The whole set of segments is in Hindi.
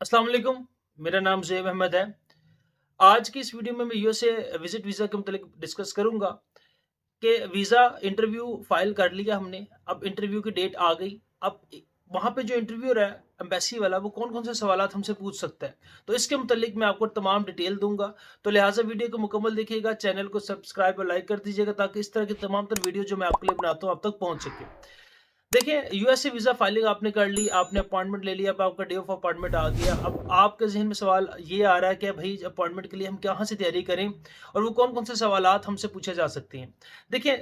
अस्सलाम वालेकुम, मेरा नाम ज़ुएब अहमद है। आज की इस वीडियो में मैं यूएसए विज़िट वीज़ा के मुतालिक डिस्कस करूँगा कि वीज़ा इंटरव्यू फ़ाइल कर लिया हमने, अब इंटरव्यू की डेट आ गई। अब वहाँ पे जो इंटरव्यूअर है, एम्बेसी वाला, वो कौन-कौन से सवालात हमसे पूछ सकता है। तो इसके मुतालिक मैं आपको तमाम डिटेल दूँगा, तो लिहाज़ा वीडियो को मुकम्मल देखिएगा, चैनल को सब्सक्राइब और लाइक कर दीजिएगा ताकि इस तरह की तमाम तर वीडियो जो मैं आपके लिए बनाता हूँ, आप तक पहुँच सके। देखिए, यूएसए वीज़ा फाइलिंग आपने कर ली, आपने अपॉइंटमेंट ले लिया, अब आपका डे ऑफ अपॉइंटमेंट आ गया। अब आपके ज़हन में सवाल ये आ रहा है कि भई अपॉइंटमेंट के लिए हम कहाँ से तैयारी करें और वो कौन-कौन से सवालात हमसे पूछे जा सकते हैं। देखिए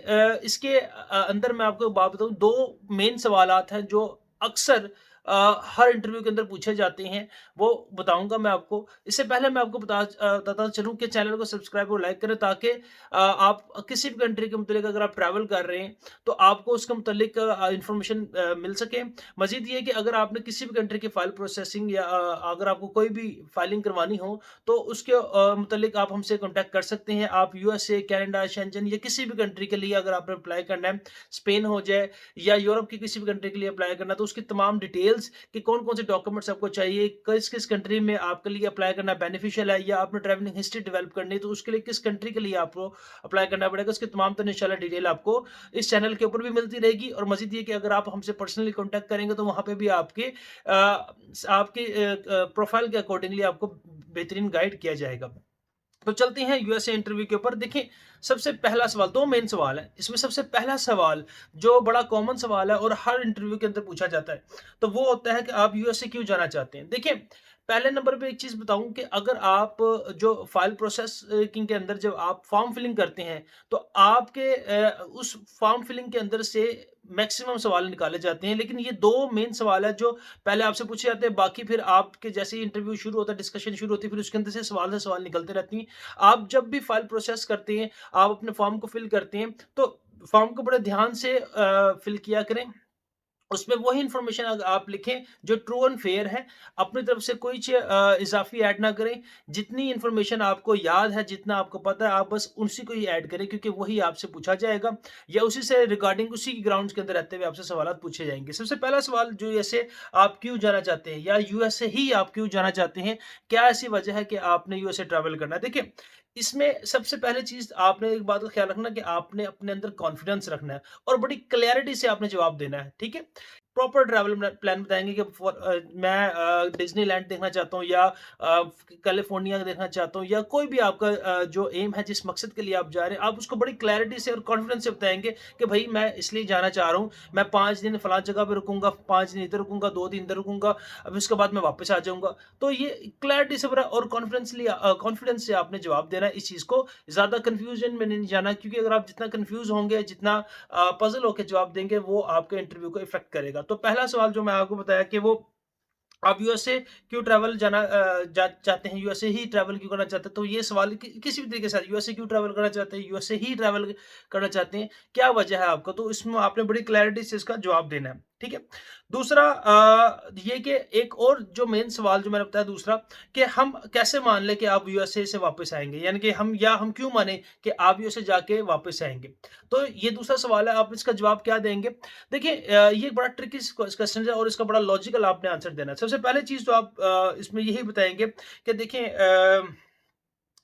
इसके अंदर मैं आपको एक बात बताऊँ, 2 मेन सवालात हैं जो अक्सर हर इंटरव्यू के अंदर पूछे जाते हैं, वो बताऊँगा मैं आपको। इससे पहले मैं आपको बताता चलूँ कि चैनल को सब्सक्राइब और लाइक करें ताकि आप किसी भी कंट्री के मुतालिक अगर आप ट्रैवल कर रहे हैं तो आपको उसके मुतालिक इन्फॉर्मेशन मिल सके। मज़ीद ये है कि अगर आपने किसी भी कंट्री की फ़ाइल प्रोसेसिंग या अगर आपको कोई भी फ़ाइलिंग करवानी हो, तो उसके मुतालिक आप हमसे कॉन्टैक्ट कर सकते हैं। आप यूएसए, कनाडा, शेंजन या किसी भी कंट्री के लिए अगर आपने अप्लाई करना है, स्पेन हो जाए या यूरोप की किसी भी कंट्री के लिए अप्लाई करना है, तो उसकी तमाम डिटेल्स कि कौन-कौन से डॉक्यूमेंट्स आपको चाहिए, किस-किस कंट्री में आपके लिए अप्लाई करना बेनिफिशियल है या आपने ट्रैवलिंग हिस्ट्री डेवलप करनी है, तो उसके लिए किस कंट्री के लिए आपको अप्लाई करना पड़ेगा, उसकी तमाम तर इंशाल्लाह डिटेल आपको इस चैनल के ऊपर भी मिलती रहेगी। और मज़ीद ये कि अगर आप हमसे पर्सनली कॉन्टैक्ट करेंगे तो वहाँ पे भी आपके प्रोफ़ाइल के अकॉर्डिंगली आपको बेहतरीन गाइड किया जाएगा। तो चलते हैं यूएसए इंटरव्यू के ऊपर। देखिए, सबसे पहला सवाल, 2 मेन सवाल हैं। इसमें सबसे पहला सवाल जो बड़ा कॉमन सवाल है और हर इंटरव्यू के अंदर पूछा जाता है, तो वो होता है कि आप यूएसए क्यों जाना चाहते हैं? देखिए, पहले नंबर पे एक चीज़ बताऊँ कि अगर आप जो फाइल प्रोसेसिंग के अंदर जब आप फॉर्म फिलिंग करते हैं, तो आपके उस फॉर्म फिलिंग के अंदर से मैक्सिमम सवाल निकाले जाते हैं। लेकिन ये 2 मेन सवाल है जो पहले आपसे पूछे जाते हैं, बाकी फिर आपके जैसे ही इंटरव्यू शुरू होता है, डिस्कशन शुरू होती है, फिर उसके अंदर से सवाल निकलते रहती हैं। आप जब भी फाइल प्रोसेस करते हैं, आप अपने फॉर्म को फिल करते हैं, तो फॉर्म को बड़े ध्यान से फिल किया करें। उसमें वही इन्फॉर्मेशन आप लिखें जो ट्रू एंड फेयर है। अपनी तरफ से कोई इज़ाफ़ी ऐड ना करें। जितनी इन्फॉर्मेशन आपको याद है, जितना आपको पता है, आप बस उसी को ही ऐड करें क्योंकि वही आपसे पूछा जाएगा या उसी से रिगार्डिंग उसी के ग्राउंड्स के अंदर रहते हुए आपसे सवालात पूछे जाएँगे। सबसे पहला सवाल जो ऐसे आप क्यों जाना चाहते हैं या यूएसए ही आप क्यों जाना चाहते हैं? क्या ऐसी वजह है कि आपने यूएसए ट्रैवल करना है? देखिए, इसमें सबसे पहली चीज़ आपने एक बात का ख़्याल रखना कि आपने अपने अंदर कॉन्फिडेंस रखना है और बड़ी क्लैरिटी से आपने जवाब देना है, ठीक है? प्रॉपर ट्रैवल प्लान बताएँगे कि मैं डिज़नीलैंड देखना चाहता हूँ या कैलिफ़ोर्निया देखना चाहता हूँ या कोई भी आपका जो एम है, जिस मकसद के लिए आप जा रहे हैं, आप उसको बड़ी क्लैरिटी से और कॉन्फिडेंस से बताएँगे कि भई मैं इसलिए जाना चाह रहा हूँ, मैं 5 दिन फलाँ जगह पे रुकूँगा, 5 दिन इधर रुकूँगा, 2 दिन इधर रुकूँगा, अब उसके बाद मैं वापस आ जाऊँगा। तो ये क्लैरिटी से भरा और कॉन्फिडेंस से आपने जवाब देना है इस चीज़ को, ज़्यादा कन्फ्यूज़न में नहीं जाना क्योंकि अगर आप जितना कन्फ्यूज़ होंगे, जितना पज़ल होके जवाब देंगे, वो आपके इंटरव्यू को इफ़ेक्ट करेगा। तो पहला सवाल जो मैं आपको बताया कि वो आप यूएसए क्यों ट्रैवल जाना चाहते हैं, यूएसए ही ट्रैवल क्यों करना चाहते हैं? तो ये सवाल किसी भी तरीके से यूएसए क्यों ट्रैवल करना चाहते हैं, यूएसए ही ट्रैवल करना चाहते हैं, क्या वजह है आपका? तो इसमें आपने बड़ी क्लैरिटी से इसका जवाब देना है, ठीक है? दूसरा ये कि एक और जो मेन सवाल जो मैंने बताया दूसरा कि हम कैसे मान लें कि आप यूएसए से वापस आएँगे? यानी कि हम क्यों माने कि आप यूएसए जाके वापस आएँगे? तो ये दूसरा सवाल है, आप इसका जवाब क्या देंगे? देखिए ये एक बड़ा ट्रिकी क्वेश्चन है और इसका बड़ा लॉजिकल आपने आंसर देना है। सबसे पहले चीज़ तो आप इसमें यही बताएँगे कि देखिए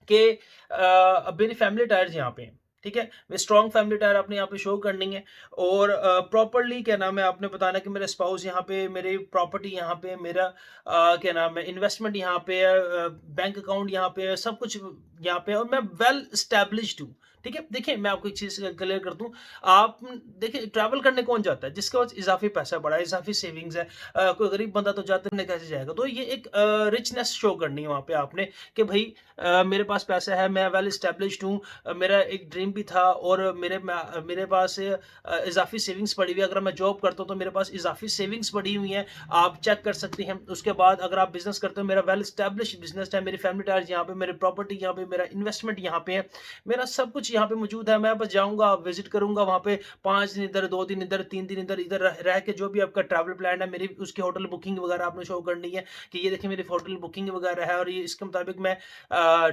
कि अब मेरी फैमिली टायर्स यहाँ पे हैं, ठीक है? वे स्ट्रॉन्ग फैमिली टायर आपने यहाँ पे शो करनी है और प्रॉपर्ली क्या नाम है आपने बताना कि मेरा स्पाउस यहाँ पे, मेरी प्रॉपर्टी यहाँ पे, मेरा क्या नाम है इन्वेस्टमेंट यहाँ पे है, बैंक अकाउंट यहाँ पे है, सब कुछ यहाँ पे है और मैं वेल एस्टैब्लिश्ड हूँ, ठीक है? देखिए मैं आपको एक चीज़ क्लियर कर दूँ, आप देखिए ट्रैवल करने कौन जाता है? जिसके पास इज़ाफ़ी पैसा पड़ा है, इज़ाफ़ी सेविंग्स है, कोई गरीब बंदा तो जाते कैसे जाएगा? तो ये एक रिचनेस शो करनी है वहाँ पे आपने कि भई मेरे पास पैसा है, मैं वेल एस्टैब्लिश्ड हूँ, मेरा एक ड्रीम भी था और मेरे पास इज़ाफ़ी सेविंग्स पड़ी हुई है। अगर मैं जॉब करता हूँ तो मेरे पास इज़ाफ़ी सेविंग्स पड़ी हुई हैं, आप चेक कर सकते हैं। उसके बाद अगर आप बिज़नेस करते हो, मेरा वेल एस्टैब्लिश्ड बिज़नेस है, मेरी फैमिली टायर्स यहाँ पे, मेरी प्रॉपर्टी यहाँ पे, मेरा इन्वेस्टमेंट यहाँ पे है, मेरा सब कुछ यहाँ पे मौजूद है, मैं बस जाऊँगा, विज़िट करूँगा वहाँ पे 5 दिन इधर, 2 दिन इधर, 3 दिन इधर, इधर रह के जो भी आपका ट्रैवल प्लान है, मेरी उसकी होटल बुकिंग वगैरह आपने शो करनी है कि ये देखिए मेरी होटल बुकिंग वगैरह है और ये इसके मुताबिक मैं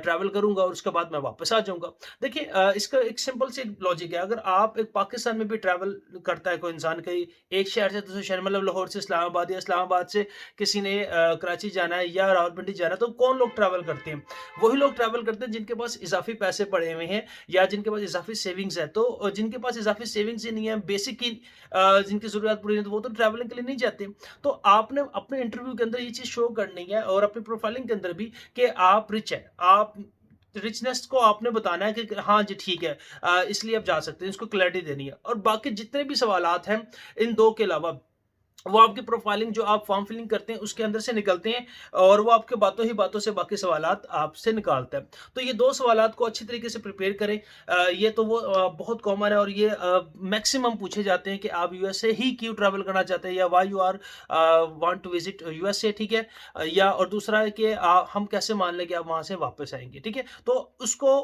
ट्रैवल करूँगा और उसके बाद मैं वापस आ जाऊँगा। देखिए इसका एक सिंपल सी लॉजिक है, अगर आप एक पाकिस्तान में भी ट्रैवल करता है कोई इंसान कहीं एक शहर से दूसरे शहर, मतलब लाहौर से इस्लामाबाद या इस्लामाबाद से किसी ने कराची जाना है या रावलपिंडी जाना है, तो कौन लोग ट्रैवल करते हैं? वही लोग ट्रैवल करते हैं जिनके पास इज़ाफ़ी पैसे पड़े हुए हैं या जिनके पास इज़ाफ़ी सेविंग्स है। तो जिनके पास इज़ाफ़ी सेविंग्स ही नहीं है, बेसिक ही जिनकी ज़रूरियात पूरी नहीं है, तो वो तो ट्रैवलिंग के लिए नहीं जाते। तो आपने अपने इंटरव्यू के अंदर ये चीज़ शो करनी है और अपनी प्रोफाइलिंग के अंदर भी कि आप रिच हैं। आप रिचनेस को आपने बताना है कि हाँ जी, ठीक है, इसलिए आप जा सकते हैं, इसको क्लैरिटी देनी है। और बाकी जितने भी सवालात हैं, इन 2 के अलावा, वो आपकी प्रोफाइलिंग जो आप फॉर्म फिलिंग करते हैं उसके अंदर से निकलते हैं और वो आपके बातों ही बातों से बाकी सवालात आपसे निकालता है। तो ये 2 सवालात को अच्छी तरीके से प्रिपेयर करें। ये तो वो बहुत कॉमन है और ये मैक्सिमम पूछे जाते हैं कि आप यूएसए ही क्यों ट्रैवल करना चाहते हैं या why you are want to visit USA, ठीक है? या और दूसरा है कि हम कैसे मान लें कि आप वहाँ से वापस आएँगे, ठीक है? तो उसको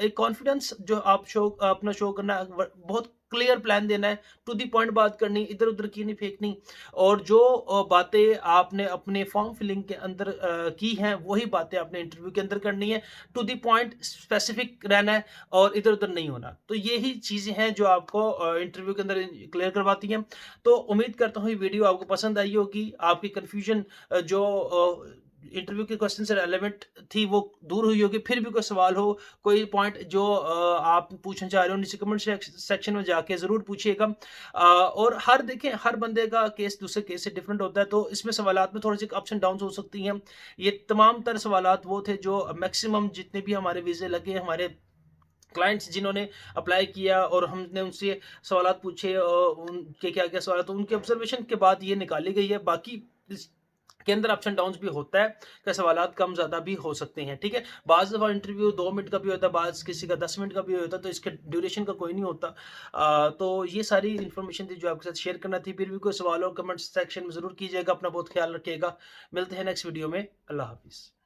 एक कॉन्फिडेंस जो आप अपना शो करना है, बहुत क्लियर प्लान देना है, टू द पॉइंट बात करनी, इधर-उधर की नहीं फेंकनी और जो बातें आपने अपने फॉर्म फिलिंग के अंदर की हैं, वही बातें आपने इंटरव्यू के अंदर करनी है, टू द पॉइंट स्पेसिफिक रहना है और इधर-उधर नहीं होना। तो यही चीज़ें हैं जो आपको इंटरव्यू के अंदर क्लियर करवाती हैं। तो उम्मीद करता हूँ ये वीडियो आपको पसंद आई होगी, आपकी कन्फ्यूजन जो इंटरव्यू के क्वेश्चन से रेलेवेंट थी वो दूर हुई होगी। फिर भी कोई सवाल हो, कोई पॉइंट जो आप पूछना चाह रहे हो, नीचे कमेंट सेक्शन में जाके ज़रूर पूछिएगा। और हर देखें हर बंदे का केस दूसरे केस से डिफरेंट होता है, तो इसमें सवालात में थोड़ी-सी अप्स एंड डाउन्स हो सकती हैं। ये तमाम तर सवालात वो थे जो मैक्सिमम जितने भी हमारे वीज़े लगे, हमारे क्लाइंट्स जिन्होंने अप्लाई किया और हमने उनसे सवालात पूछे, उनके क्या-क्या सवाल, तो उनके ऑब्जर्वेशन के बाद ये निकाली गई है। बाकी इसके अंदर अप्स एंड डाउन्स भी होता है, कि सवालात कम ज़्यादा भी हो सकते हैं, ठीक है? बाज़ दफ़ा इंटरव्यू 2 मिनट का भी होता है, बाज़ किसी का 10 मिनट का भी होता है, तो इसके ड्यूरेशन का कोई नहीं होता। तो ये सारी इन्फॉर्मेशन थी जो आपके साथ शेयर करना थी। फिर भी कोई सवाल हो कमेंट सेक्शन में ज़रूर कीजिएगा। अपना बहुत ख्याल रखिएगा। मिलते हैं नेक्स्ट वीडियो में। अल्लाह हाफ़िज़।